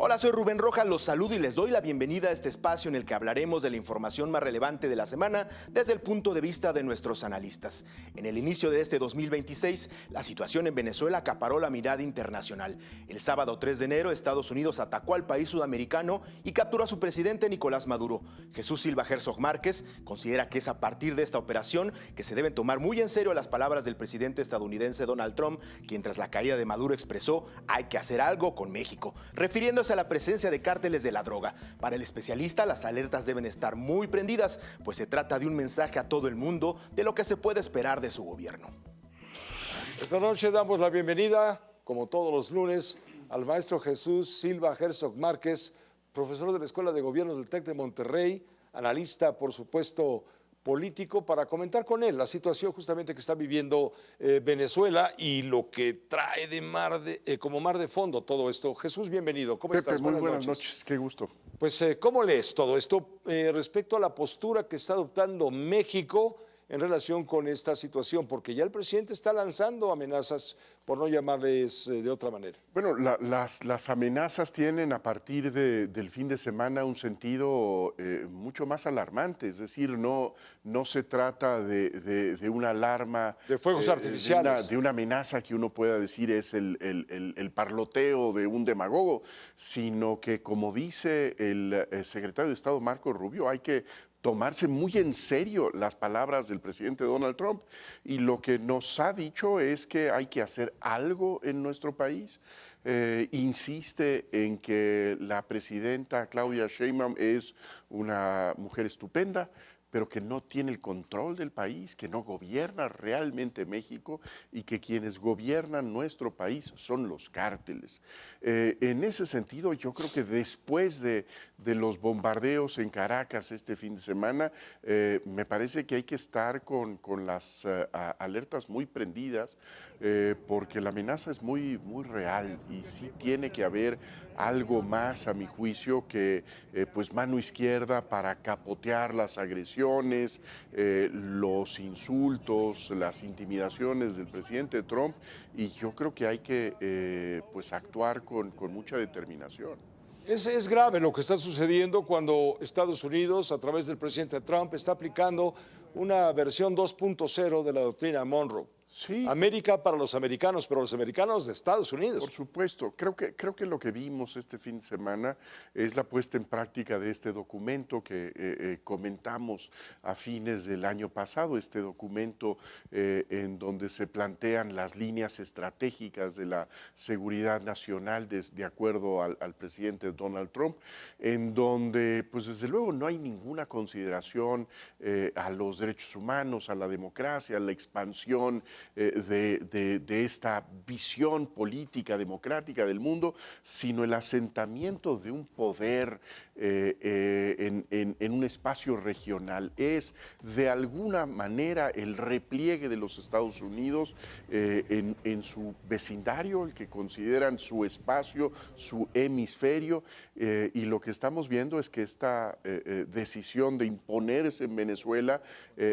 Hola, soy Rubén Rojas, los saludo y les doy la bienvenida a este espacio en el que hablaremos de la información más relevante de la semana desde el punto de vista de nuestros analistas. En el inicio de este 2026, la situación en Venezuela acaparó la mirada internacional. El sábado 3 de enero, Estados Unidos atacó al país sudamericano y capturó a su presidente Nicolás Maduro. Jesús Silva Herzog Márquez considera que es a partir de esta operación que se deben tomar muy en serio las palabras del presidente estadounidense Donald Trump, quien tras la caída de Maduro expresó: hay que hacer algo con México, refiriéndose a la presencia de cárteles de la droga. Para el especialista, las alertas deben estar muy prendidas, pues se trata de un mensaje a todo el mundo de lo que se puede esperar de su gobierno. Esta noche damos la bienvenida, como todos los lunes, al maestro Jesús Silva Herzog Márquez, profesor de la Escuela de Gobierno del TEC de Monterrey, analista, por supuesto, político, para comentar con él la situación justamente que está viviendo Venezuela y lo que trae como mar de fondo todo esto. Jesús, bienvenido. ¿Cómo estás? Muy buenas noches, qué gusto. Pues, ¿cómo lees todo esto respecto a la postura que está adoptando México en relación con esta situación? Porque ya el presidente está lanzando amenazas, por no llamarles de otra manera. Bueno, las amenazas tienen a partir del fin de semana un sentido mucho más alarmante, es decir, no se trata de una alarma, de fuegos artificiales, de una amenaza que uno pueda decir es el parloteo de un demagogo, sino que, como dice el secretario de Estado Marco Rubio, hay que tomarse muy en serio las palabras del presidente Donald Trump, y lo que nos ha dicho es que hay que hacer algo en nuestro país. Insiste en que la presidenta Claudia Sheinbaum es una mujer estupenda, pero que no tiene el control del país, que no gobierna realmente México y que quienes gobiernan nuestro país son los cárteles. En ese sentido, yo creo que después de los bombardeos en Caracas este fin de semana, me parece que hay que estar con las alertas muy prendidas, porque la amenaza es muy real y sí tiene que haber algo más, a mi juicio, que pues mano izquierda para capotear las agresiones, los insultos, las intimidaciones del presidente Trump, y yo creo que hay que pues actuar con mucha determinación. Es grave lo que está sucediendo cuando Estados Unidos, a través del presidente Trump, está aplicando una versión 2.0 de la doctrina Monroe. Sí. América para los americanos, pero los americanos de Estados Unidos. Por supuesto, creo que lo que vimos este fin de semana es la puesta en práctica de este documento que comentamos a fines del año pasado, este documento en donde se plantean las líneas estratégicas de la seguridad nacional de acuerdo al presidente Donald Trump, en donde pues desde luego no hay ninguna consideración a los derechos humanos, a la democracia, a la expansión de esta visión política democrática del mundo, sino el asentamiento de un poder en un espacio regional. Es de alguna manera el repliegue de los Estados Unidos en su vecindario, el que consideran su espacio, su hemisferio, y lo que estamos viendo es que esta decisión de imponerse en Venezuela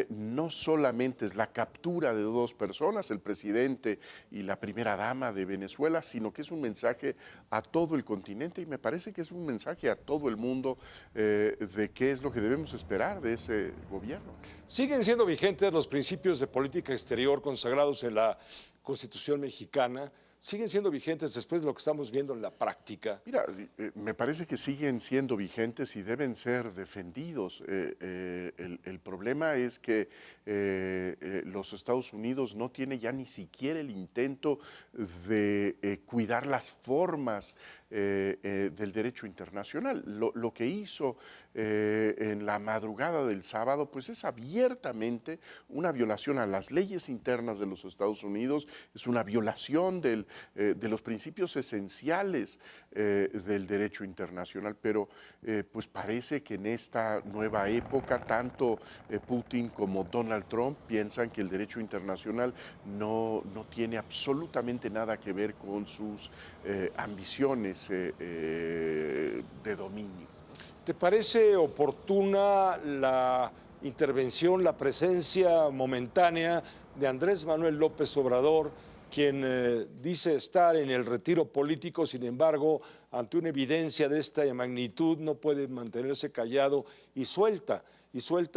no solamente es la captura de dos personas, el presidente y la primera dama de Venezuela, sino que es un mensaje a todo el continente, y me parece que es un mensaje a todo el mundo de qué es lo que debemos esperar de ese gobierno. ¿Siguen siendo vigentes los principios de política exterior consagrados en la Constitución mexicana? ¿Siguen siendo vigentes después de lo que estamos viendo en la práctica? Mira, me parece que siguen siendo vigentes y deben ser defendidos. El problema es que los Estados Unidos no tiene ya ni siquiera el intento de cuidar las formas del derecho internacional. Lo que hizo en la madrugada del sábado, pues es abiertamente una violación a las leyes internas de los Estados Unidos, es una violación de los principios esenciales del derecho internacional, pero pues parece que en esta nueva época tanto Putin como Donald Trump piensan que el derecho internacional no tiene absolutamente nada que ver con sus ambiciones de dominio. ¿Te parece oportuna la intervención, la presencia momentánea de Andrés Manuel López Obrador quien dice estar en el retiro político, sin embargo, ante una evidencia de esta magnitud, no puede mantenerse callado y suelta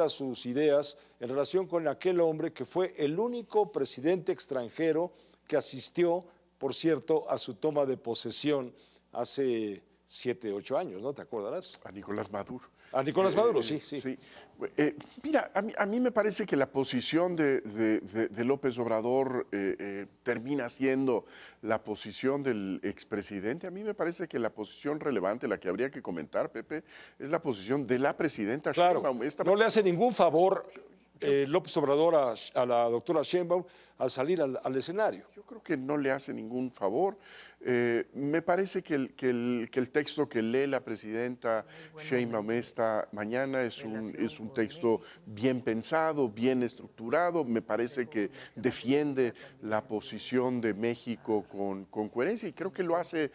sus ideas en relación con aquel hombre que fue el único presidente extranjero que asistió, por cierto, a su toma de posesión hace 7, 8 años, ¿no? ¿Te acordarás? A Nicolás Maduro. A Nicolás Maduro, sí. Mira, a mí me parece que la posición de López Obrador termina siendo la posición del expresidente. A mí me parece que la posición relevante, la que habría que comentar, Pepe, es la posición de la presidenta Claro, Sheinbaum. no le hace ningún favor López Obrador a la doctora Sheinbaum al salir al escenario. Yo creo que no le hace ningún favor. Me parece que el texto que lee la presidenta Sheinbaum esta mañana es un texto bien pensado, bien estructurado. Me parece que defiende la posición de México con coherencia y creo que lo hace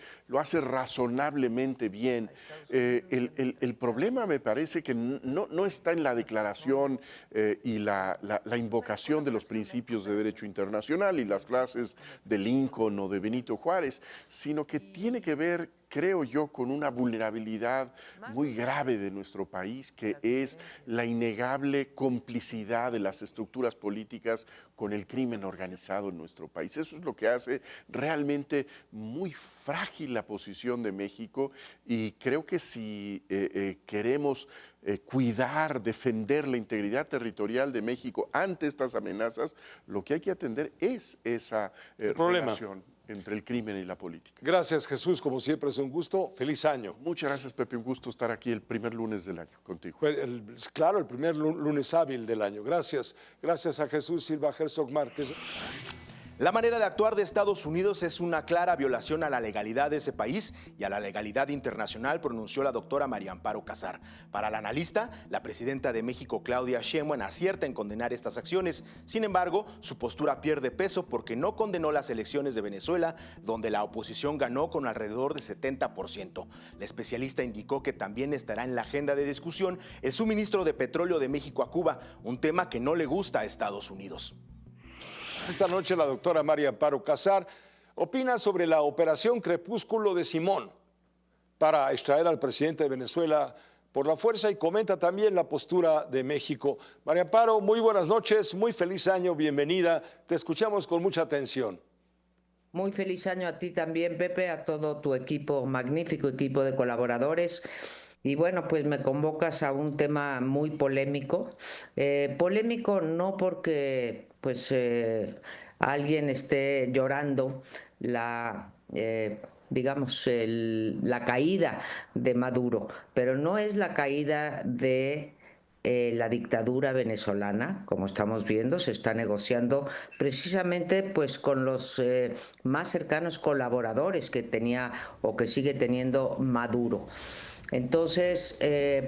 razonablemente bien. El problema me parece que no está en la declaración y la invocación de los principios de derecho internacional y las frases de Lincoln o de Benito Juárez, sino que tiene que ver, creo yo, con una vulnerabilidad muy grave de nuestro país, que es la innegable complicidad de las estructuras políticas con el crimen organizado en nuestro país. Eso es lo que hace realmente muy frágil la posición de México y creo que si queremos cuidar, defender la integridad territorial de México ante estas amenazas, lo que hay que atender es esa relación entre el crimen y la política. Gracias, Jesús, como siempre es un gusto. Feliz año. Muchas gracias, Pepe, un gusto estar aquí el primer lunes del año contigo. Claro, el primer lunes hábil del año. Gracias a Jesús Silva Herzog Márquez. La manera de actuar de Estados Unidos es una clara violación a la legalidad de ese país y a la legalidad internacional, pronunció la doctora María Amparo Casar. Para la analista, la presidenta de México, Claudia Sheinbaum, acierta en condenar estas acciones. Sin embargo, su postura pierde peso porque no condenó las elecciones de Venezuela, donde la oposición ganó con alrededor de 70%. La especialista indicó que también estará en la agenda de discusión el suministro de petróleo de México a Cuba, un tema que no le gusta a Estados Unidos. Esta noche la doctora María Amparo Casar opina sobre la operación Crepúsculo de Simón para extraer al presidente de Venezuela por la fuerza y comenta también la postura de México. María Amparo, muy buenas noches, muy feliz año, bienvenida. Te escuchamos con mucha atención. Muy feliz año a ti también, Pepe, a todo tu equipo, magnífico equipo de colaboradores. Y bueno, pues me convocas a un tema muy polémico. Polémico no porque alguien esté llorando la caída de Maduro, pero no es la caída de la dictadura venezolana, como estamos viendo. Se está negociando precisamente pues con los más cercanos colaboradores que tenía o que sigue teniendo Maduro. Entonces,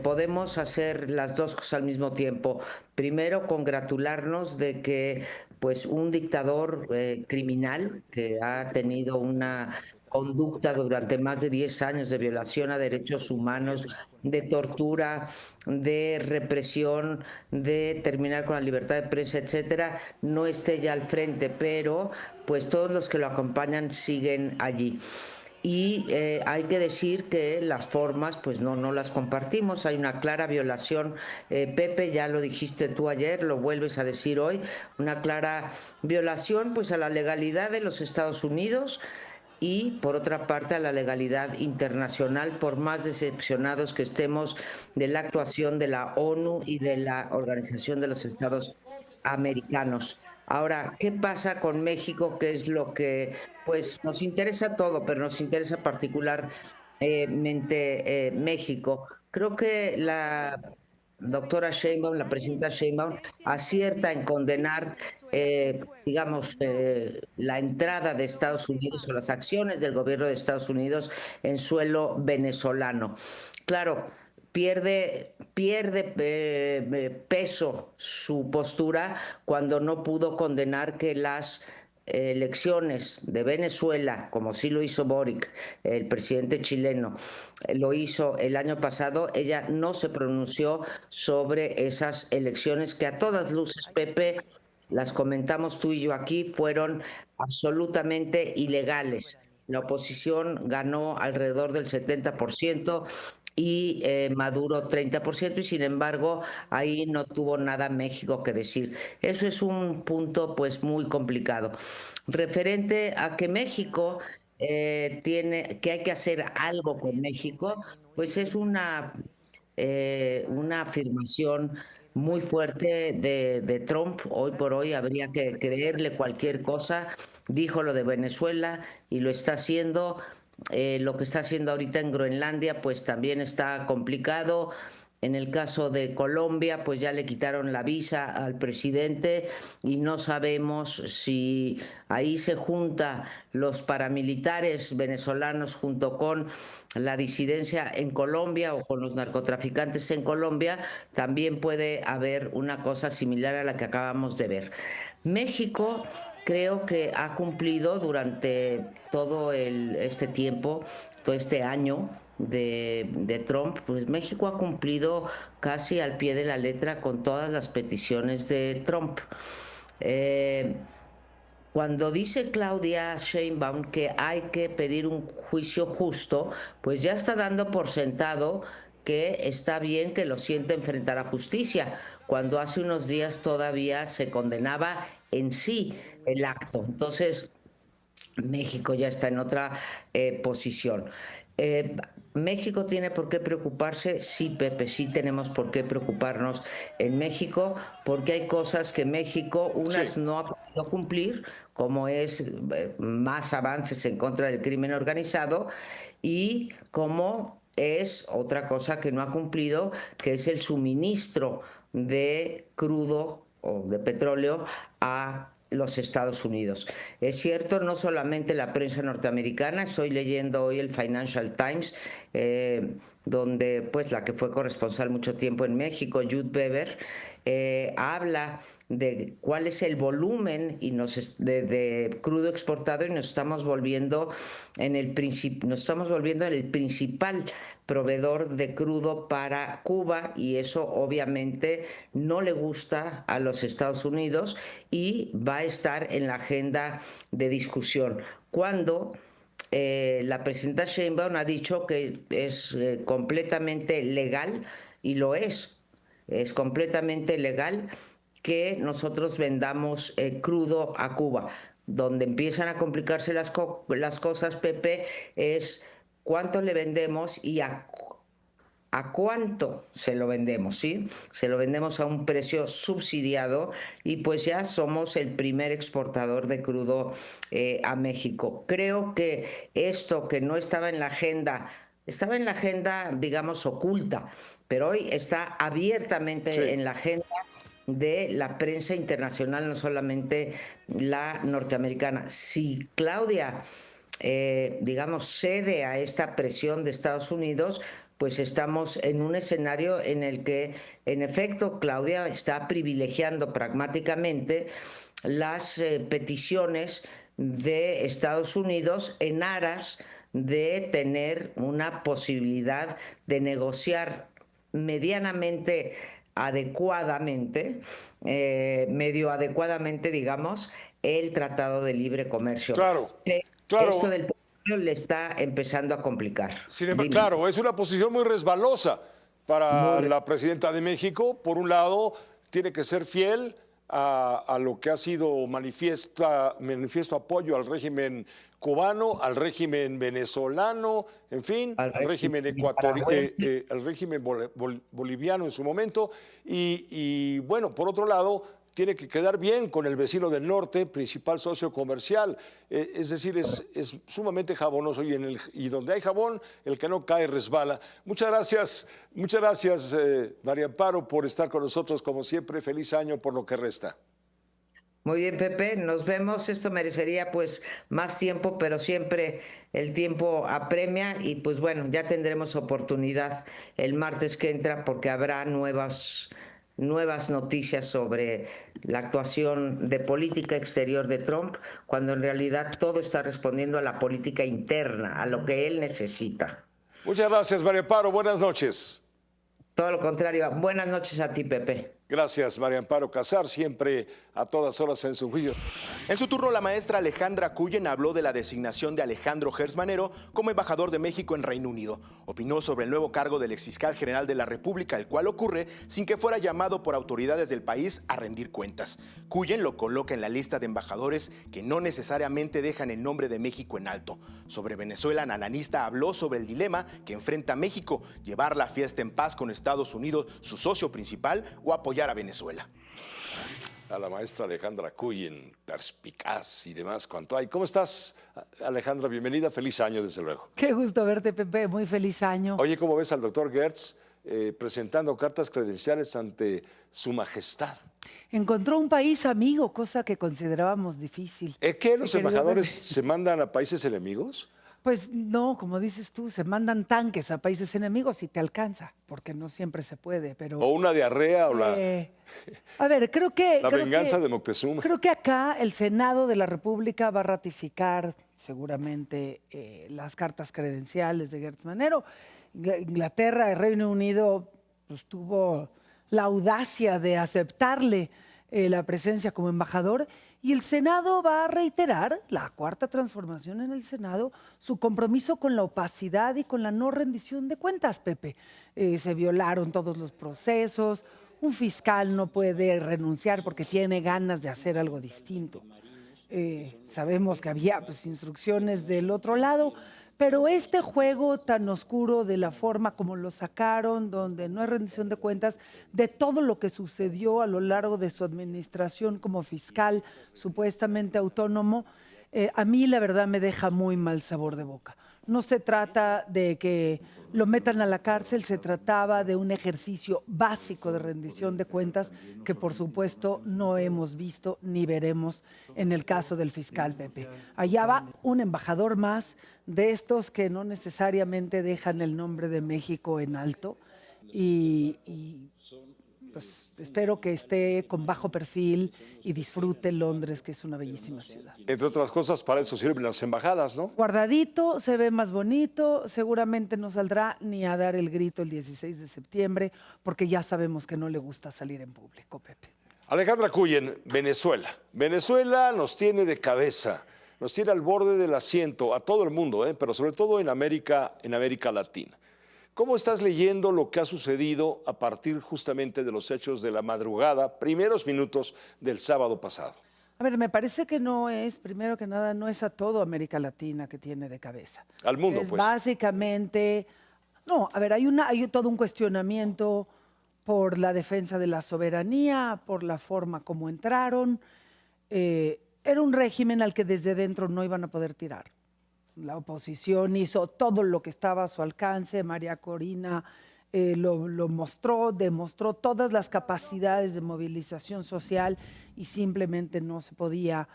podemos hacer las dos cosas al mismo tiempo. Primero, congratularnos de que pues un dictador criminal que ha tenido una conducta durante más de 10 años de violación a derechos humanos, de tortura, de represión, de terminar con la libertad de prensa, etcétera, no esté ya al frente, pero pues todos los que lo acompañan siguen allí. Y hay que decir que las formas pues no las compartimos, hay una clara violación, Pepe, ya lo dijiste tú ayer, lo vuelves a decir hoy, una clara violación pues a la legalidad de los Estados Unidos y por otra parte a la legalidad internacional, por más decepcionados que estemos de la actuación de la ONU y de la Organización de los Estados Americanos. Ahora, ¿qué pasa con México? ¿Qué es lo que pues nos interesa todo, pero nos interesa particularmente México? Creo que la doctora Sheinbaum, la presidenta Sheinbaum, acierta en condenar, la entrada de Estados Unidos o las acciones del gobierno de Estados Unidos en suelo venezolano. Claro, pierde peso su postura cuando no pudo condenar que las elecciones de Venezuela, como sí lo hizo Boric, el presidente chileno, lo hizo el año pasado. Ella no se pronunció sobre esas elecciones que a todas luces, Pepe, las comentamos tú y yo aquí, fueron absolutamente ilegales. La oposición ganó alrededor del 70% y Maduro 30%, y sin embargo ahí no tuvo nada México que decir. Eso es un punto pues muy complicado. Referente a que México que hay que hacer algo con México, pues es una afirmación muy fuerte de Trump. Hoy por hoy habría que creerle cualquier cosa. Dijo lo de Venezuela y lo está haciendo. Lo que está haciendo ahorita en Groenlandia, pues también está complicado. En el caso de Colombia, pues ya le quitaron la visa al presidente y no sabemos si ahí se junta los paramilitares venezolanos junto con la disidencia en Colombia o con los narcotraficantes en Colombia. También puede haber una cosa similar a la que acabamos de ver. México creo que ha cumplido durante todo este tiempo, todo este año de Trump, pues México ha cumplido casi al pie de la letra con todas las peticiones de Trump. Eh, Cuando dice Claudia Sheinbaum que hay que pedir un juicio justo, pues ya está dando por sentado que está bien que lo sienten frente a la justicia, cuando hace unos días todavía se condenaba en sí el acto. Entonces, México ya está en otra posición. Eh, ¿México tiene por qué preocuparse? Sí, Pepe, sí tenemos por qué preocuparnos en México, porque hay cosas que México, unas no ha podido cumplir, como es más avances en contra del crimen organizado, y como es otra cosa que no ha cumplido, que es el suministro de crudo o de petróleo a los Estados Unidos. Es cierto, no solamente la prensa norteamericana, estoy leyendo hoy el Financial Times, donde pues la que fue corresponsal mucho tiempo en México, Jude Weber, habla de cuál es el volumen de crudo exportado, y nos estamos volviendo en el principal proveedor de crudo para Cuba, y eso obviamente no le gusta a los Estados Unidos y va a estar en la agenda de discusión. Cuando la presidenta Sheinbaum ha dicho que es completamente legal, y lo es completamente legal que nosotros vendamos crudo a Cuba. Donde empiezan a complicarse las cosas, Pepe, es cuánto le vendemos y a cuánto se lo vendemos, ¿sí? Se lo vendemos a un precio subsidiado, y pues ya somos el primer exportador de crudo a México. Creo que esto que no estaba en la agenda, estaba en la agenda, digamos, oculta, pero hoy está abiertamente en la agenda de la prensa internacional, no solamente la norteamericana. Si Claudia, digamos, cede a esta presión de Estados Unidos, pues estamos en un escenario en el que, en efecto, Claudia está privilegiando pragmáticamente las peticiones de Estados Unidos en aras de tener una posibilidad de negociar medianamente adecuadamente, medio adecuadamente, digamos, el Tratado de Libre Comercio. Claro, Esto claro. del petróleo le está empezando a complicar. Sin embargo, claro, es una posición muy resbalosa para la presidenta de México. Por un lado, tiene que ser fiel a lo que ha sido manifiesto apoyo al régimen cubano, al régimen venezolano, en fin, al régimen al régimen boliviano en su momento. Y bueno, por otro lado, tiene que quedar bien con el vecino del norte, principal socio comercial. Es decir, es sumamente jabonoso, y donde hay jabón, el que no cae resbala. Muchas gracias, María Amparo, por estar con nosotros como siempre. Feliz año por lo que resta. Muy bien, Pepe, nos vemos. Esto merecería pues más tiempo, pero siempre el tiempo apremia, y pues bueno, ya tendremos oportunidad el martes que entra, porque habrá nuevas noticias sobre la actuación de política exterior de Trump, cuando en realidad todo está respondiendo a la política interna, a lo que él necesita. Muchas gracias, María Amparo. Buenas noches. Todo lo contrario. Buenas noches a ti, Pepe. Gracias, María Amparo Casar, siempre a todas horas en su juicio. En su turno, la maestra Alejandra Cullen habló de la designación de Alejandro Gertz Manero como embajador de México en Reino Unido. Opinó sobre el nuevo cargo del exfiscal general de la República, el cual ocurre sin que fuera llamado por autoridades del país a rendir cuentas. Cullen lo coloca en la lista de embajadores que no necesariamente dejan el nombre de México en alto. Sobre Venezuela, la analista habló sobre el dilema que enfrenta México: llevar la fiesta en paz con Estados Unidos, su socio principal, o apoyar a Venezuela. A la maestra Alejandra Cullen, perspicaz y demás, cuanto hay. ¿Cómo estás, Alejandra? Bienvenida, feliz año, desde luego. Qué gusto verte, Pepe, muy feliz año. Oye, ¿cómo ves al doctor Gertz presentando cartas credenciales ante su majestad? Encontró un país amigo, cosa que considerábamos difícil. ¿Es que los Querido embajadores Pepe. se mandan a países enemigos? Pues no, como dices tú, se mandan tanques a países enemigos y te alcanza, porque no siempre se puede, pero... ¿O una diarrea o a ver, creo que... la creo venganza que- de Moctezuma? Creo que acá el Senado de la República va a ratificar seguramente las cartas credenciales de Gertz Manero. Inglaterra, el Reino Unido, pues tuvo la audacia de aceptarle la presencia como embajador, y el Senado va a reiterar, la cuarta transformación en el Senado, su compromiso con la opacidad y con la no rendición de cuentas, Pepe. Se violaron todos los procesos, un fiscal no puede renunciar porque tiene ganas de hacer algo distinto. Sabemos que había pues, instrucciones del otro lado, pero este juego tan oscuro de la forma como lo sacaron, donde no hay rendición de cuentas, de todo lo que sucedió a lo largo de su administración como fiscal supuestamente autónomo, a mí la verdad me deja muy mal sabor de boca. No se trata de que lo metan a la cárcel, se trataba de un ejercicio básico de rendición de cuentas que por supuesto no hemos visto ni veremos en el caso del fiscal Pepe. Allá va un embajador más de estos que no necesariamente dejan el nombre de México en alto y pues espero que esté con bajo perfil y disfrute Londres, que es una bellísima ciudad. Entre otras cosas, para eso sirven las embajadas, ¿no? Guardadito, se ve más bonito, seguramente no saldrá ni a dar el grito el 16 de septiembre, porque ya sabemos que no le gusta salir en público, Pepe. Alejandra Cullen, Venezuela. Venezuela nos tiene de cabeza, nos tiene al borde del asiento a todo el mundo, pero sobre todo en América Latina. ¿Cómo estás leyendo lo que ha sucedido a partir justamente de los hechos de la madrugada, primeros minutos del sábado pasado? A ver, me parece que no es, primero que nada, no es a todo América Latina que tiene de cabeza. Al mundo, Es pues. básicamente, no, a ver, hay todo un cuestionamiento por la defensa de la soberanía, por la forma como entraron. Era un régimen al que desde dentro no iban a poder tirar. La oposición hizo todo lo que estaba a su alcance, María Corina lo mostró, demostró todas las capacidades de movilización social y simplemente no se podía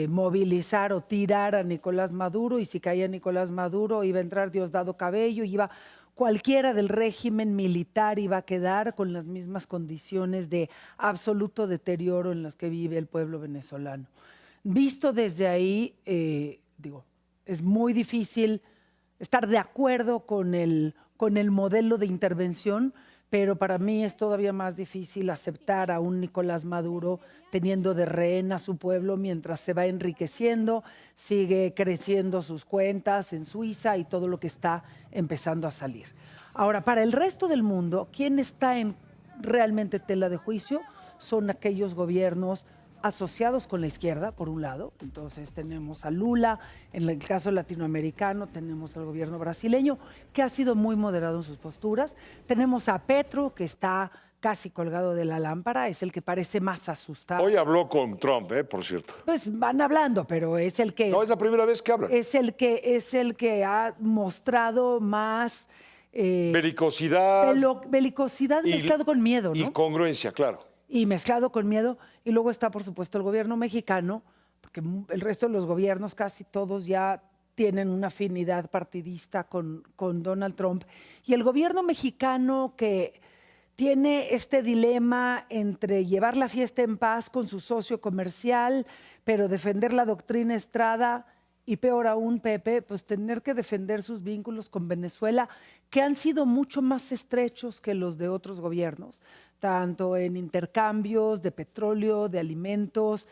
movilizar o tirar a Nicolás Maduro, y si caía Nicolás Maduro iba a entrar Diosdado Cabello, cualquiera del régimen militar iba a quedar con las mismas condiciones de absoluto deterioro en las que vive el pueblo venezolano. Visto desde ahí, es muy difícil estar de acuerdo con el modelo de intervención, pero para mí es todavía más difícil aceptar a un Nicolás Maduro teniendo de rehén a su pueblo mientras se va enriqueciendo, sigue creciendo sus cuentas en Suiza y todo lo que está empezando a salir. Ahora, para el resto del mundo, ¿quién está en realmente tela de juicio? Son aquellos gobiernos asociados con la izquierda, por un lado. Entonces tenemos a Lula, en el caso latinoamericano tenemos al gobierno brasileño, que ha sido muy moderado en sus posturas. Tenemos a Petro, que está casi colgado de la lámpara, es el que parece más asustado. Hoy habló con Trump, por cierto. Pues van hablando, pero es el que... No es la primera vez que hablan. Es el que ha mostrado más... Belicosidad belicosidad mezclado con miedo, ¿no? y congruencia, claro. Y mezclado con miedo. Y luego está, por supuesto, el gobierno mexicano, porque el resto de los gobiernos, casi todos ya tienen una afinidad partidista con Donald Trump. Y el gobierno mexicano, que tiene este dilema entre llevar la fiesta en paz con su socio comercial, pero defender la doctrina Estrada, y peor aún, Pepe, pues tener que defender sus vínculos con Venezuela, que han sido mucho más estrechos que los de otros gobiernos. tanto en intercambios de petróleo, de alimentos.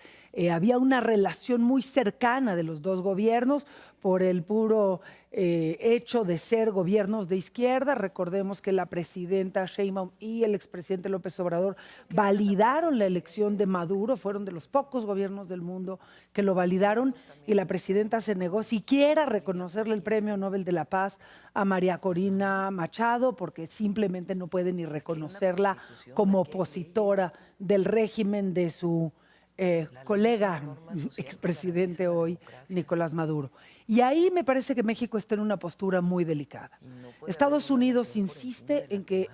Había una relación muy cercana de los dos gobiernos por el puro hecho de ser gobiernos de izquierda. Recordemos que la presidenta Sheinbaum y el expresidente López Obrador validaron la elección de Maduro, fueron de los pocos gobiernos del mundo que lo validaron, y la presidenta se negó siquiera a reconocerle el Premio Nobel de la Paz a María Corina Machado, porque simplemente no puede ni reconocerla como opositora del régimen de su colega expresidente hoy, Nicolás Maduro. Y ahí me parece que México está en una postura muy delicada. Estados Unidos insiste en que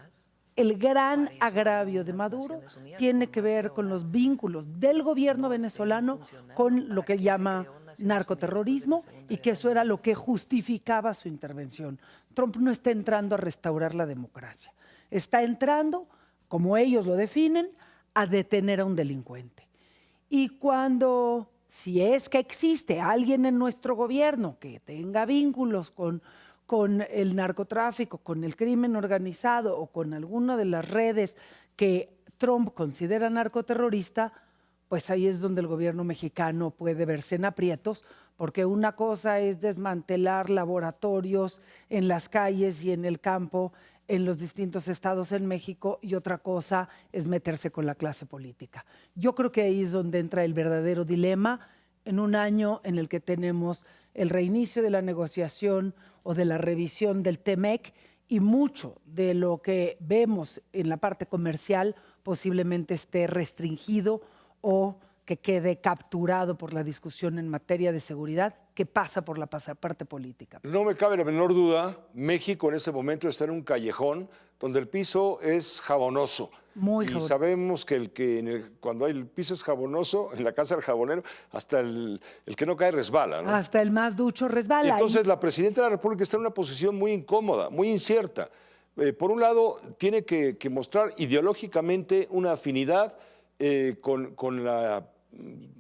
el gran agravio de Maduro tiene que ver con los vínculos del gobierno venezolano con lo que llama narcoterrorismo, y que eso era lo que justificaba su intervención. Trump no está entrando a restaurar la democracia, está entrando, como ellos lo definen, a detener a un delincuente. Y cuando, si es que existe alguien en nuestro gobierno que tenga vínculos con el narcotráfico, con el crimen organizado o con alguna de las redes que Trump considera narcoterrorista, pues ahí es donde el gobierno mexicano puede verse en aprietos, porque una cosa es desmantelar laboratorios en las calles y en el campo en los distintos estados en México, y otra cosa es meterse con la clase política. Yo creo que ahí es donde entra el verdadero dilema en un año en el que tenemos el reinicio de la negociación o de la revisión del TEMEC, y mucho de lo que vemos en la parte comercial posiblemente esté restringido o que quede capturado por la discusión en materia de seguridad que pasa por la parte política. No me cabe la menor duda, México en este momento está en un callejón donde el piso es jabonoso. Muy y jabonoso. Sabemos que cuando el piso es jabonoso, en la casa del jabonero, hasta el que no cae resbala, ¿no? Hasta el más ducho resbala. Y entonces la presidenta de la República está en una posición muy incómoda, muy incierta. Por un lado, tiene que mostrar ideológicamente una afinidad con la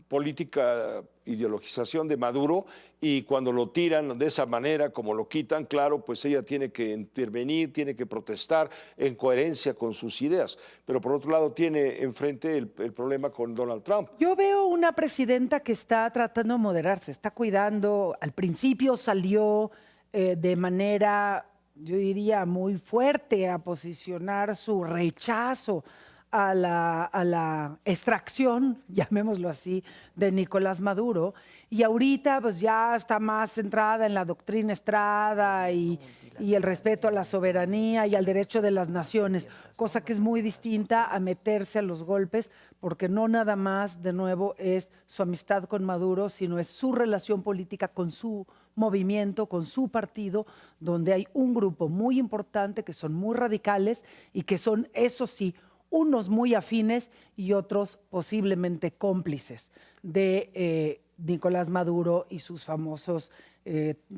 política ideologización de Maduro, y cuando lo tiran de esa manera, como lo quitan, claro, pues ella tiene que intervenir, tiene que protestar en coherencia con sus ideas. Pero por otro lado tiene enfrente el problema con Donald Trump. Yo veo una presidenta que está tratando de moderarse, está cuidando. Al principio salió de manera, yo diría, muy fuerte a posicionar su rechazo a la extracción, llamémoslo así, de Nicolás Maduro, y ahorita pues ya está más centrada en la doctrina Estrada y el respeto a la soberanía y al derecho de las naciones, cosa que es muy distinta a meterse a los golpes, porque no nada más, de nuevo, es su amistad con Maduro, sino es su relación política con su movimiento, con su partido, donde hay un grupo muy importante que son muy radicales y que son, eso sí, unos muy afines y otros posiblemente cómplices de Nicolás Maduro y sus famosos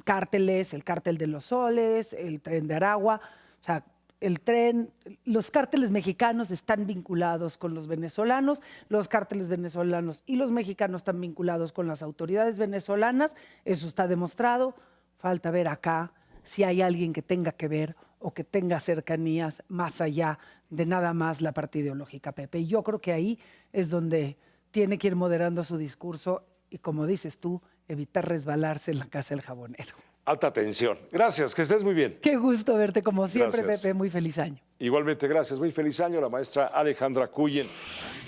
cárteles, el cártel de los Soles, el Tren de Aragua. O sea, los cárteles mexicanos están vinculados con los venezolanos, los cárteles venezolanos y los mexicanos están vinculados con las autoridades venezolanas, eso está demostrado. Falta ver acá si hay alguien que tenga que ver o que tenga cercanías más allá de nada más la parte ideológica, Pepe. Y yo creo que ahí es donde tiene que ir moderando su discurso y, como dices tú, evitar resbalarse en la casa del jabonero. Alta tensión. Gracias, que estés muy bien. Qué gusto verte como siempre, Gracias. Pepe. Muy feliz año. Igualmente, gracias. Muy feliz año, la maestra Alejandra Cuyen.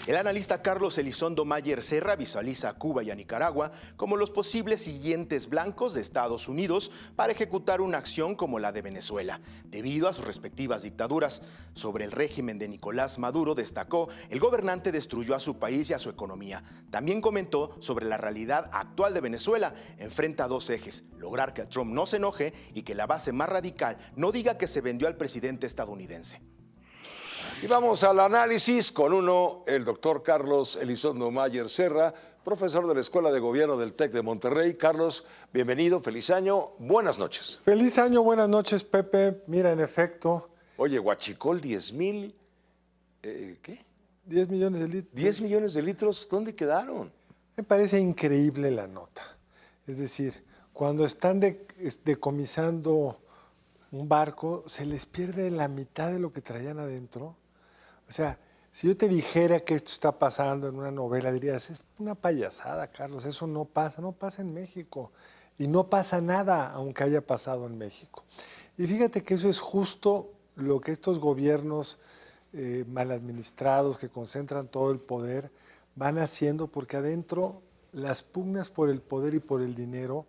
El analista Carlos Elizondo Mayer Serra visualiza a Cuba y a Nicaragua como los posibles siguientes blancos de Estados Unidos para ejecutar una acción como la de Venezuela, debido a sus respectivas dictaduras. Sobre el régimen de Nicolás Maduro destacó: el gobernante destruyó a su país y a su economía. También comentó sobre la realidad actual de Venezuela. Enfrenta dos ejes: lograr que Trump no se enoje y que la base más radical no diga que se vendió al presidente estadounidense. Y vamos al análisis con el doctor Carlos Elizondo Mayer Serra, profesor de la Escuela de Gobierno del TEC de Monterrey. Carlos, bienvenido, feliz año, buenas noches. Feliz año, buenas noches, Pepe. Mira, en efecto. Oye, Huachicol, 10,000, ¿qué? 10 millones de litros. 10 millones de litros, ¿dónde quedaron? Me parece increíble la nota. Es decir, cuando están decomisando un barco, se les pierde la mitad de lo que traían adentro. O sea, Si yo te dijera que esto está pasando en una novela, dirías, es una payasada, Carlos, eso no pasa en México. Y no pasa nada, aunque haya pasado en México. Y fíjate que eso es justo lo que estos gobiernos mal administrados, que concentran todo el poder, van haciendo, porque adentro las pugnas por el poder y por el dinero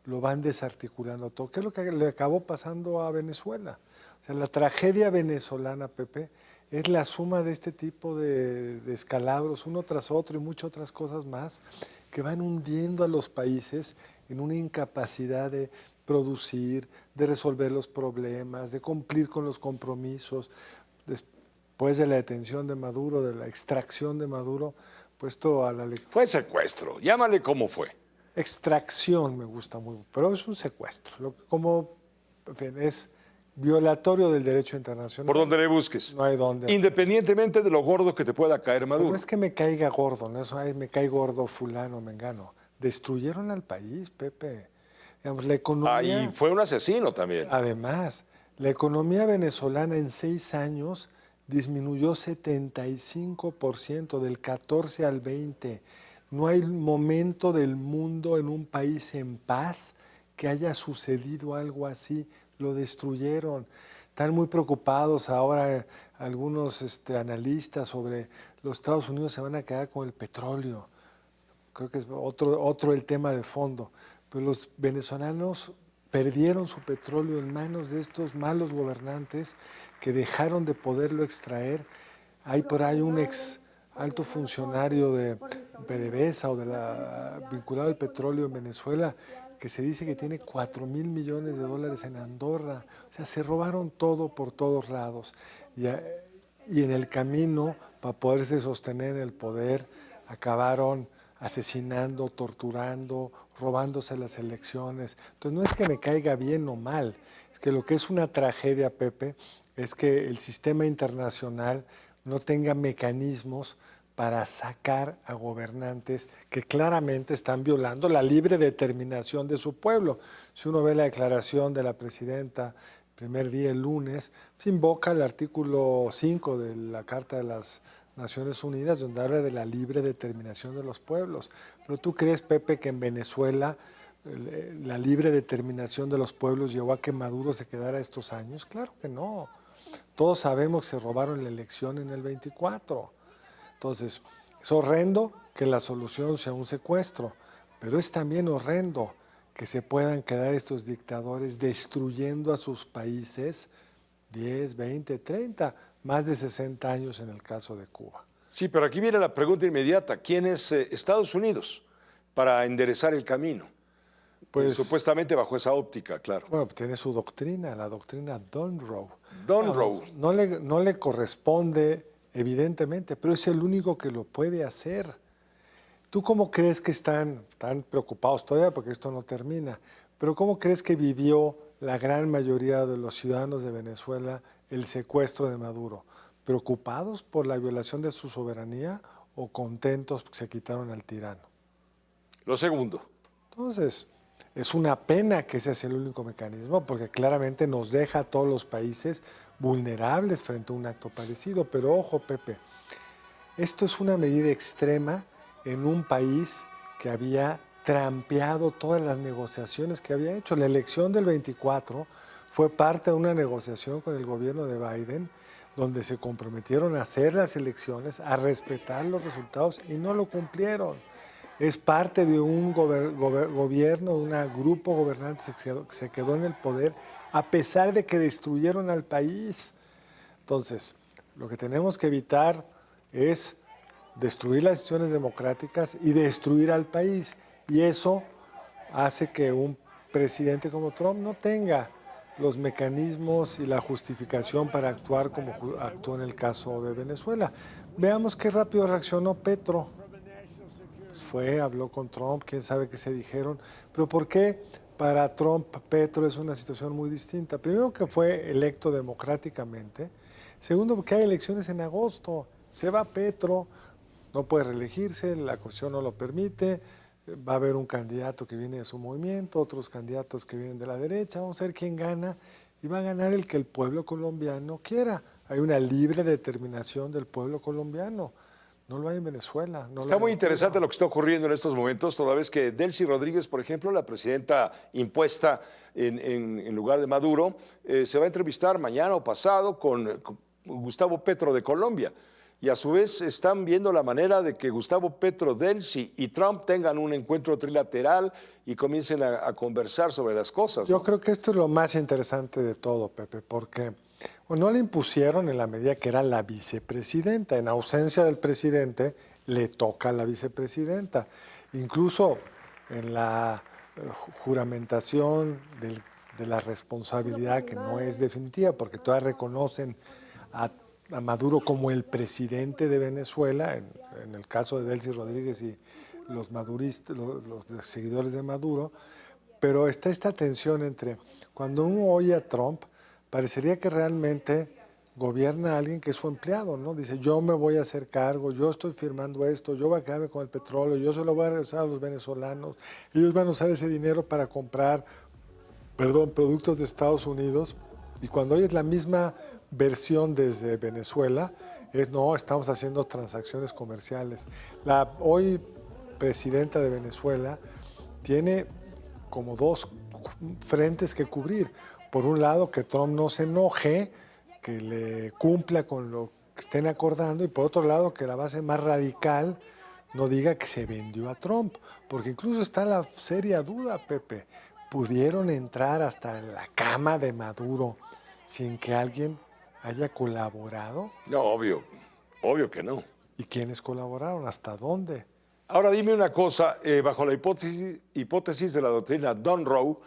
lo van desarticulando todo. ¿Qué es lo que le acabó pasando a Venezuela? O sea, la tragedia venezolana, Pepe, es la suma de este tipo de descalabros, uno tras otro y muchas otras cosas más, que van hundiendo a los países en una incapacidad de producir, de resolver los problemas, de cumplir con los compromisos. Después de la detención de Maduro, de la extracción de Maduro, puesto a la Fue secuestro, llámale como fue. extracción, me gusta muy, pero es un secuestro, como en fin, es violatorio del derecho internacional. Por donde le busques. No hay dónde. Independientemente de lo gordo que te pueda caer Pero Maduro. no es que me caiga gordo, no es ay, me cae gordo fulano, mengano. Destruyeron al país, Pepe. Digamos, la economía. Y fue un asesino también. Además, la economía venezolana en 6 años disminuyó 75%, del 14 al 20. No hay momento del mundo en un país en paz que haya sucedido algo así. Lo destruyeron. Están muy preocupados ahora algunos analistas sobre los Estados Unidos se van a quedar con el petróleo. Creo que es otro el tema de fondo. Pero los venezolanos perdieron su petróleo en manos de estos malos gobernantes que dejaron de poderlo extraer. Hay por ahí un ex alto funcionario de PDVSA o vinculado al petróleo en Venezuela que se dice que tiene $4,000 millones en Andorra. O sea, se robaron todo por todos lados. Y en el camino, para poderse sostener en el poder, acabaron asesinando, torturando, robándose las elecciones. Entonces no es que me caiga bien o mal, es que lo que es una tragedia, Pepe, es que el sistema internacional no tenga mecanismos para sacar a gobernantes que claramente están violando la libre determinación de su pueblo. Si uno ve la declaración de la presidenta el primer día, el lunes, se invoca el artículo 5 de la Carta de las Naciones Unidas, donde habla de la libre determinación de los pueblos. Pero ¿tú crees, Pepe, que en Venezuela la libre determinación de los pueblos llevó a que Maduro se quedara estos años? Claro que no. Todos sabemos que se robaron la elección en el 24. Entonces, es horrendo que la solución sea un secuestro, pero es también horrendo que se puedan quedar estos dictadores destruyendo a sus países 10, 20, 30, más de 60 años en el caso de Cuba. Sí, pero aquí viene la pregunta inmediata. ¿Quién es Estados Unidos para enderezar el camino? Pues supuestamente bajo esa óptica, claro. Bueno, tiene su doctrina, la doctrina Monroe. Monroe. No le corresponde, evidentemente, pero es el único que lo puede hacer. ¿Tú cómo crees que están preocupados todavía? Porque esto no termina. Pero ¿cómo crees que vivió la gran mayoría de los ciudadanos de Venezuela el secuestro de Maduro? ¿Preocupados por la violación de su soberanía o contentos porque se quitaron al tirano? Lo segundo. Entonces, es una pena que ese sea el único mecanismo, porque claramente nos deja a todos los países vulnerables frente a un acto parecido. Pero ojo, Pepe, esto es una medida extrema en un país que había trampeado todas las negociaciones que había hecho. La elección del 24 fue parte de una negociación con el gobierno de Biden, donde se comprometieron a hacer las elecciones, a respetar los resultados y no lo cumplieron. Es parte de un gobierno, de un grupo gobernante que se quedó en el poder a pesar de que destruyeron al país. Entonces, lo que tenemos que evitar es destruir las instituciones democráticas y destruir al país. Y eso hace que un presidente como Trump no tenga los mecanismos y la justificación para actuar como actuó en el caso de Venezuela. Veamos qué rápido reaccionó Petro. Pues habló con Trump, quién sabe qué se dijeron. Pero ¿por qué para Trump, Petro es una situación muy distinta? Primero, que fue electo democráticamente. Segundo, porque hay elecciones en agosto. Se va Petro, no puede reelegirse, la Constitución no lo permite. Va a haber un candidato que viene de su movimiento, otros candidatos que vienen de la derecha. Vamos a ver quién gana. y va a ganar el que el pueblo colombiano quiera. Hay una libre determinación del pueblo colombiano. No lo hay en Venezuela. Está muy interesante lo que está ocurriendo en estos momentos, toda vez que Delcy Rodríguez, por ejemplo, la presidenta impuesta en lugar de Maduro, se va a entrevistar mañana o pasado con Gustavo Petro de Colombia. Y a su vez están viendo la manera de que Gustavo Petro, Delcy y Trump tengan un encuentro trilateral y comiencen a conversar sobre las cosas. Yo creo que esto es lo más interesante de todo, Pepe, porque no le impusieron en la medida que era la vicepresidenta. En ausencia del presidente, le toca a la vicepresidenta. Incluso en la juramentación de la responsabilidad, que no es definitiva, porque todavía reconocen a Maduro como el presidente de Venezuela, en el caso de Delcy Rodríguez y los maduristas, los seguidores de Maduro, pero está esta tensión entre, cuando uno oye a Trump, parecería que realmente gobierna a alguien que es su empleado, ¿no? Dice, yo me voy a hacer cargo, yo estoy firmando esto, yo voy a quedarme con el petróleo, yo se lo voy a regresar a los venezolanos, ellos van a usar ese dinero para comprar, productos de Estados Unidos, y cuando oyes la misma versión desde Venezuela, no, estamos haciendo transacciones comerciales. La hoy presidenta de Venezuela tiene como dos frentes que cubrir. Por un lado, que Trump no se enoje, que le cumpla con lo que estén acordando, y por otro lado, que la base más radical no diga que se vendió a Trump, porque incluso está la seria duda, Pepe, pudieron entrar hasta la cama de Maduro sin que alguien haya colaborado. No, obvio que no. ¿Y quiénes colaboraron? ¿Hasta dónde? Ahora dime una cosa, bajo la hipótesis de la doctrina Monroe,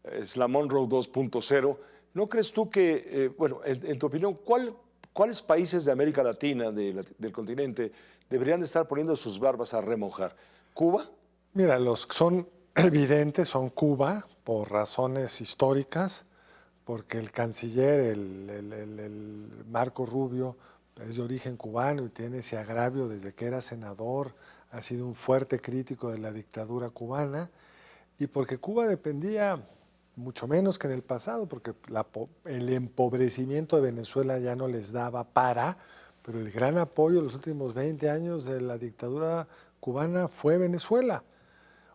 es la Monroe 2.0, ¿no crees tú que, en tu opinión, cuáles países de América Latina, del continente, deberían de estar poniendo sus barbas a remojar? ¿Cuba? Mira, los que son evidentes son Cuba, por razones históricas, porque el canciller, el Marco Rubio, es de origen cubano y tiene ese agravio desde que era senador, ha sido un fuerte crítico de la dictadura cubana, y porque Cuba dependía mucho menos que en el pasado, porque el empobrecimiento de Venezuela ya no les daba pero el gran apoyo en los últimos 20 años de la dictadura cubana fue Venezuela.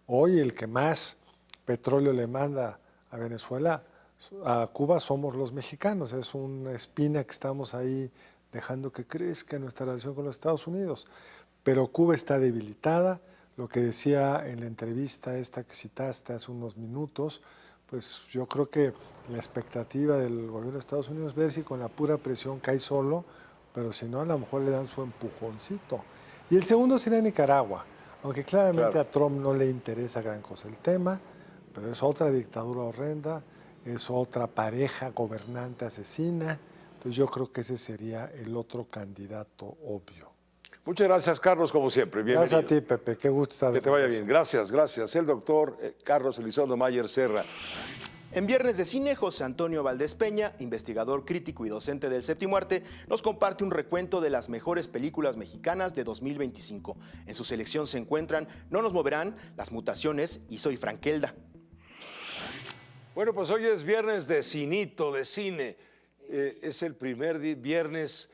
Hoy el que más petróleo le manda a Venezuela, a Cuba, somos los mexicanos. Es una espina que estamos ahí dejando que crezca nuestra relación con los Estados Unidos. Pero Cuba está debilitada. Lo que decía en la entrevista esta que citaste hace unos minutos, pues yo creo que la expectativa del gobierno de Estados Unidos es ver si con la pura presión cae solo, pero si no, a lo mejor le dan su empujoncito. Y el segundo sería Nicaragua, aunque claramente a Trump no le interesa gran cosa el tema, pero es otra dictadura horrenda, es otra pareja gobernante asesina, entonces yo creo que ese sería el otro candidato obvio. Muchas gracias, Carlos, como siempre. Bienvenido. Gracias a ti, Pepe. Qué gusto estar de Que te vaya regreso. bien. Gracias. El doctor Carlos Elizondo Mayer Serra. En Viernes de Cine, José Antonio Valdés Peña, investigador crítico y docente del Séptimo Arte, nos comparte un recuento de las mejores películas mexicanas de 2025. En su selección se encuentran No nos moverán, Las mutaciones y Soy Frankelda. Bueno, pues hoy es viernes de cinito, de cine. Es el primer viernes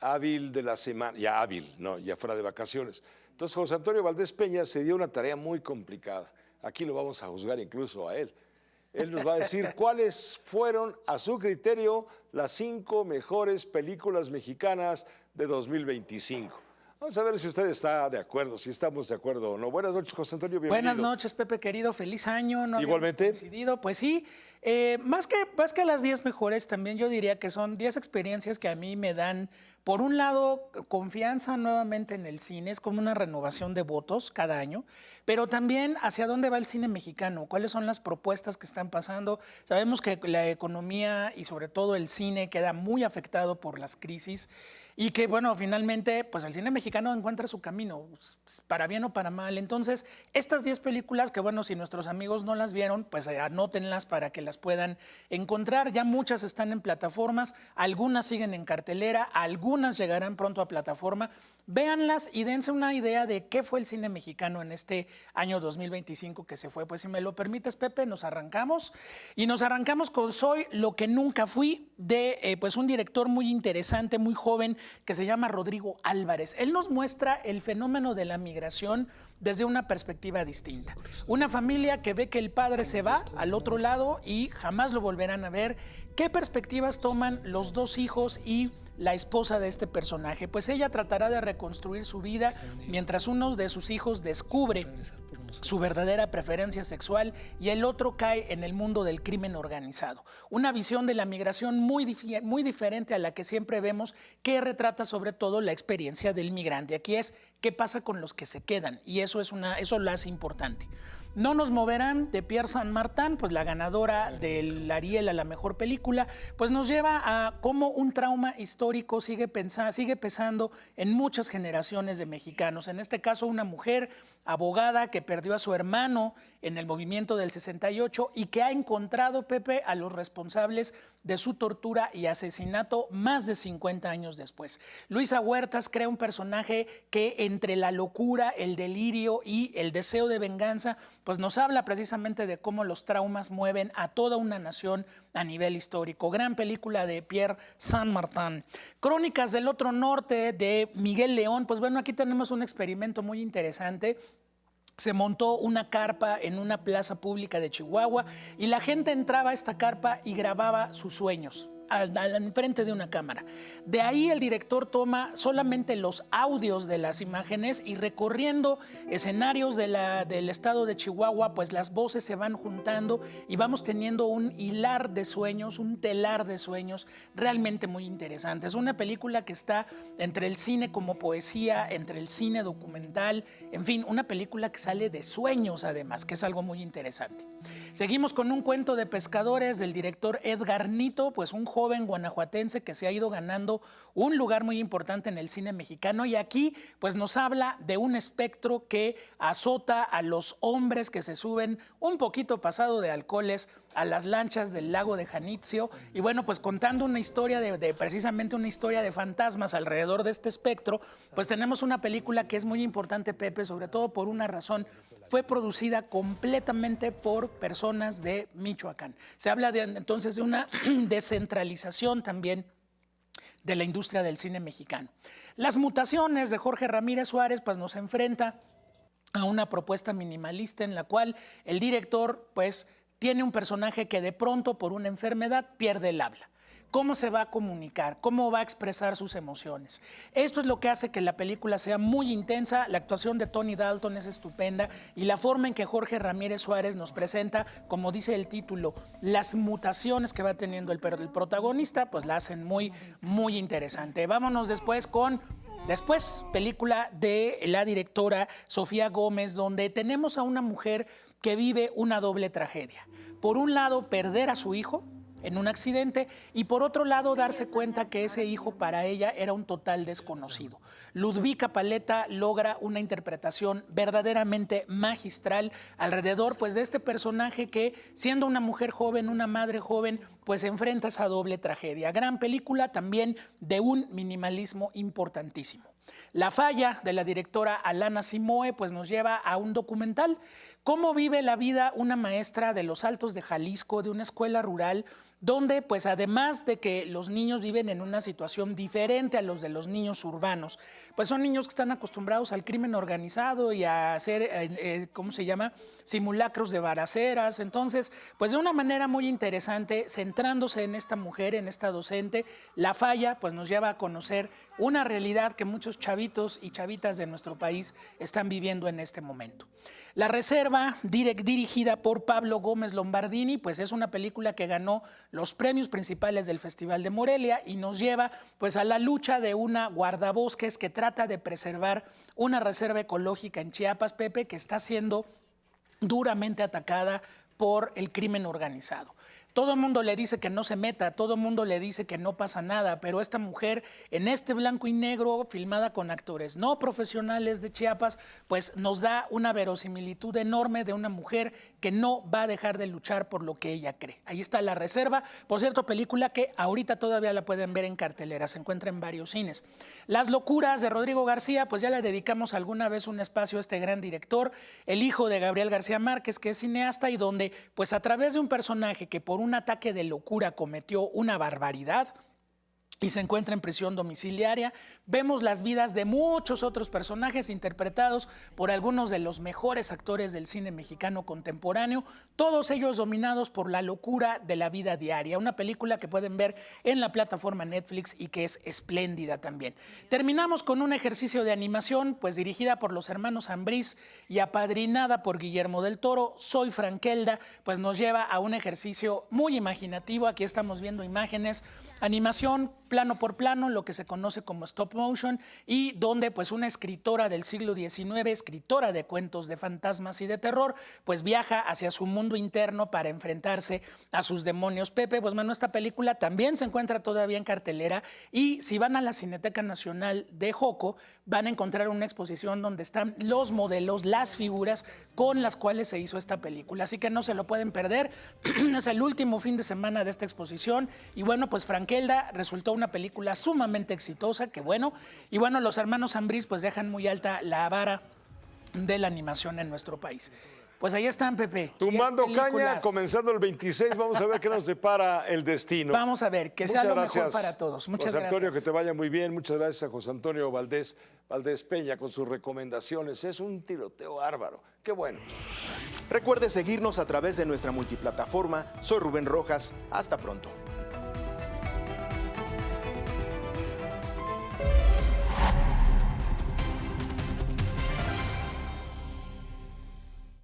hábil de la semana, ya hábil, no, ya fuera de vacaciones. Entonces José Antonio Valdés Peña se dio una tarea muy complicada. Aquí lo vamos a juzgar incluso a él. Él nos va a decir cuáles fueron, a su criterio, las 5 mejores películas mexicanas de 2025. Vamos a ver si usted está de acuerdo, si estamos de acuerdo o no. Buenas noches, José Antonio, bienvenido. Buenas noches, Pepe querido, feliz año. No Igualmente. habíamos coincidido. Pues sí, más que las 10 mejores, también yo diría que son 10 experiencias que a mí me dan, por un lado, confianza nuevamente en el cine, es como una renovación de votos cada año, pero también hacia dónde va el cine mexicano, cuáles son las propuestas que están pasando. Sabemos que la economía y sobre todo el cine queda muy afectado por las crisis y que, bueno, finalmente, pues el cine mexicano encuentra su camino, para bien o para mal. Entonces, estas 10 películas que, bueno, si nuestros amigos no las vieron, pues anótenlas para que las puedan encontrar. Ya muchas están en plataformas, algunas siguen en cartelera, algunas algunas llegarán pronto a plataforma. Véanlas y dense una idea de qué fue el cine mexicano en este año 2025 que se fue. Pues si me lo permites, Pepe, nos arrancamos. Y nos arrancamos con Soy lo que nunca fui, de pues un director muy interesante, muy joven, que se llama Rodrigo Álvarez. Él nos muestra el fenómeno de la migración desde una perspectiva distinta. Una familia que ve que el padre se va al otro lado y jamás lo volverán a ver. ¿Qué perspectivas toman los dos hijos y la esposa de este personaje? Pues ella tratará de reconstruir su vida mientras uno de sus hijos descubre su verdadera preferencia sexual y el otro cae en el mundo del crimen organizado. Una visión de la migración muy diferente a la que siempre vemos, que retrata sobre todo la experiencia del migrante. Aquí es qué pasa con los que se quedan, y eso lo hace importante. No nos moverán, de Pierre Saint-Martin, pues la ganadora del Ariel a la mejor película, pues nos lleva a cómo un trauma histórico sigue pesando en muchas generaciones de mexicanos. En este caso, una mujer abogada que perdió a su hermano en el movimiento del 68 y que ha encontrado, Pepe, a los responsables de su tortura y asesinato más de 50 años después. Luisa Huertas crea un personaje que entre la locura, el delirio y el deseo de venganza, pues nos habla precisamente de cómo los traumas mueven a toda una nación a nivel histórico. Gran película de Pierre Saint-Martin. Crónicas del Otro Norte, de Miguel León. Pues bueno, aquí tenemos un experimento muy interesante. Se montó una carpa en una plaza pública de Chihuahua y la gente entraba a esta carpa y grababa sus sueños enfrente de una cámara. De ahí el director toma solamente los audios de las imágenes y recorriendo escenarios del estado de Chihuahua, pues las voces se van juntando y vamos teniendo un hilar de sueños, un telar de sueños realmente muy interesante. Es una película que está entre el cine como poesía, entre el cine documental, en fin, una película que sale de sueños además, que es algo muy interesante. Seguimos con Un cuento de pescadores, del director Edgar Nito, pues un joven guanajuatense que se ha ido ganando un lugar muy importante en el cine mexicano, y aquí pues nos habla de un espectro que azota a los hombres que se suben un poquito pasado de alcoholes a las lanchas del lago de Janitzio, y bueno, pues contando una historia precisamente una historia de fantasmas alrededor de este espectro. Pues tenemos una película que es muy importante, Pepe, sobre todo por una razón: fue producida completamente por personas de Michoacán. Se habla entonces de una descentralización también de la industria del cine mexicano. Las mutaciones, de Jorge Ramírez Suárez, pues nos enfrenta a una propuesta minimalista en la cual el director pues tiene un personaje que de pronto por una enfermedad pierde el habla. ¿Cómo se va a comunicar? ¿Cómo va a expresar sus emociones? Esto es lo que hace que la película sea muy intensa. La actuación de Tony Dalton es estupenda y la forma en que Jorge Ramírez Suárez nos presenta, como dice el título, las mutaciones que va teniendo el protagonista, pues la hacen muy, muy interesante. Vámonos después con... película de la directora Sofía Gómez, donde tenemos a una mujer que vive una doble tragedia. Por un lado, perder a su hijo en un accidente, y por otro lado darse cuenta que ese hijo para ella era un total desconocido. Ludvika Paleta logra una interpretación verdaderamente magistral alrededor pues de este personaje que, siendo una mujer joven, una madre joven, pues enfrenta esa doble tragedia. Gran película también de un minimalismo importantísimo. La falla, de la directora Alana Simoe, pues nos lleva a un documental. ¿Cómo vive la vida una maestra de los Altos de Jalisco, de una escuela rural, donde pues además de que los niños viven en una situación diferente a los de los niños urbanos, pues son niños que están acostumbrados al crimen organizado y a hacer, simulacros de balaceras? Entonces, pues de una manera muy interesante, centrándose en esta mujer, en esta docente, La falla pues nos lleva a conocer una realidad que muchos chavitos y chavitas de nuestro país están viviendo en este momento. La reserva, dirigida por Pablo Gómez Lombardini, pues es una película que ganó los premios principales del Festival de Morelia y nos lleva pues a la lucha de una guardabosques que trata de preservar una reserva ecológica en Chiapas, Pepe, que está siendo duramente atacada por el crimen organizado. Todo el mundo le dice que no se meta, todo el mundo le dice que no pasa nada, pero esta mujer en este blanco y negro, filmada con actores no profesionales de Chiapas, pues nos da una verosimilitud enorme de una mujer que no va a dejar de luchar por lo que ella cree. Ahí está La Reserva, por cierto, película que ahorita todavía la pueden ver en cartelera, se encuentra en varios cines. Las locuras de Rodrigo García, pues ya le dedicamos alguna vez un espacio a este gran director, el hijo de Gabriel García Márquez, que es cineasta, y donde pues a través de un personaje que por un ataque de locura cometió una barbaridad y se encuentra en prisión domiciliaria, vemos las vidas de muchos otros personajes interpretados por algunos de los mejores actores del cine mexicano contemporáneo, todos ellos dominados por la locura de la vida diaria. Una película que pueden ver en la plataforma Netflix y que es espléndida también. Terminamos con un ejercicio de animación, pues dirigida por los hermanos Ambriz y apadrinada por Guillermo del Toro. Soy Frankelda, pues nos lleva a un ejercicio muy imaginativo. Aquí estamos viendo imágenes, animación plano por plano, lo que se conoce como stop motion, y donde pues una escritora del siglo XIX, escritora de cuentos de fantasmas y de terror, pues viaja hacia su mundo interno para enfrentarse a sus demonios. Pepe, pues bueno, esta película también se encuentra todavía en cartelera, y si van a la Cineteca Nacional de Joco, van a encontrar una exposición donde están los modelos, las figuras con las cuales se hizo esta película, así que no se lo pueden perder. Es el último fin de semana de esta exposición, y bueno, pues Frankelda resultó una película sumamente exitosa, que bueno, y bueno, los hermanos Ambriz pues dejan muy alta la vara de la animación en nuestro país. Pues ahí están, Pepe. Tumbando caña, comenzando el 26, vamos a ver qué nos depara el destino. Vamos a ver, que sea lo mejor para todos. Muchas José Antonio, gracias. que te vaya muy bien. Muchas gracias a José Antonio Valdés Peña con sus recomendaciones. Es un tiroteo bárbaro. Qué bueno. Recuerde seguirnos a través de nuestra multiplataforma. Soy Rubén Rojas. Hasta pronto.